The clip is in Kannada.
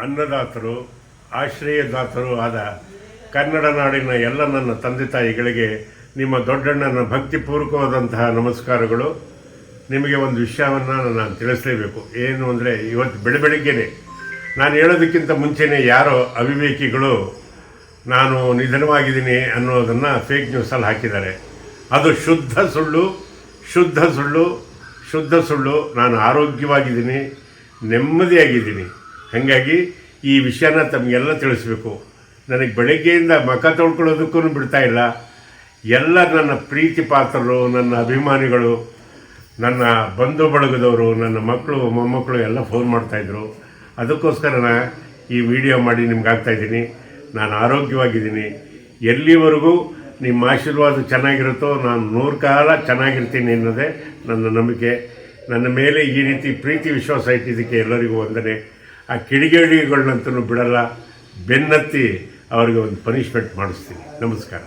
ಅನ್ನದಾತರು, ಆಶ್ರಯದಾತರು ಆದ ಕನ್ನಡ ನಾಡಿನ ಎಲ್ಲ ನನ್ನ ತಂದೆ ತಾಯಿಗಳಿಗೆ ನಿಮ್ಮ ದೊಡ್ಡಣ್ಣನ ಭಕ್ತಿಪೂರ್ವಕವಾದಂತಹ ನಮಸ್ಕಾರಗಳು. ನಿಮಗೆ ಒಂದು ವಿಷಯವನ್ನು ನಾನು ತಿಳಿಸಲೇಬೇಕು. ಏನು ಅಂದರೆ, ಇವತ್ತು ಬೆಳಗ್ಗೆನೆ ನಾನು ಹೇಳೋದಕ್ಕಿಂತ ಮುಂಚೆನೇ ಯಾರೋ ಅವಿವೇಕಿಗಳು ನಾನು ನಿಧನವಾಗಿದ್ದೀನಿ ಅನ್ನೋದನ್ನು ಫೇಕ್ ನ್ಯೂಸಲ್ಲಿ ಹಾಕಿದ್ದಾರೆ. ಅದು ಶುದ್ಧ ಸುಳ್ಳು. ನಾನು ಆರೋಗ್ಯವಾಗಿದ್ದೀನಿ, ನೆಮ್ಮದಿಯಾಗಿದ್ದೀನಿ. ಹಾಗಾಗಿ ಈ ವಿಷಯನ ತಮಗೆಲ್ಲ ತಿಳಿಸ್ಬೇಕು. ನನಗೆ ಬೆಳಗ್ಗೆಯಿಂದ ಮುಖ ತೊಳ್ಕೊಳ್ಳೋದಕ್ಕೂ ಬಿಡ್ತಾ ಇಲ್ಲ. ಎಲ್ಲ ನನ್ನ ಪ್ರೀತಿ ಪಾತ್ರರು, ನನ್ನ ಅಭಿಮಾನಿಗಳು, ನನ್ನ ಬಂಧು ಬಳಗದವರು, ನನ್ನ ಮಕ್ಕಳು ಮೊಮ್ಮಕ್ಕಳು ಎಲ್ಲ ಫೋನ್ ಮಾಡ್ತಾಯಿದ್ರು. ಅದಕ್ಕೋಸ್ಕರ ಈ ವಿಡಿಯೋ ಮಾಡಿ ನಿಮ್ಗೆ ಆಗ್ತಾಯಿದ್ದೀನಿ. ನಾನು ಆರೋಗ್ಯವಾಗಿದ್ದೀನಿ. ಎಲ್ಲಿವರೆಗೂ ನಿಮ್ಮ ಆಶೀರ್ವಾದ ಚೆನ್ನಾಗಿರುತ್ತೋ ನಾನು 100 ಕಾಲ ಚೆನ್ನಾಗಿರ್ತೀನಿ ಅನ್ನೋದೇ ನನ್ನ ನಂಬಿಕೆ. ನನ್ನ ಮೇಲೆ ಈ ರೀತಿ ಪ್ರೀತಿ ವಿಶ್ವಾಸ ಇಟ್ಟಿದ್ದಕ್ಕೆ ಎಲ್ಲರಿಗೂ ವಂದನೆ. ಆ ಕಿಡಿಗೇಡಿಗಳನ್ನಂತೂ ಬಿಡಲ್ಲ, ಬೆನ್ನತ್ತಿ ಅವರಿಗೆ ಒಂದು ಪನಿಷ್ಮೆಂಟ್ ಮಾಡಿಸ್ತೀನಿ. ನಮಸ್ಕಾರ.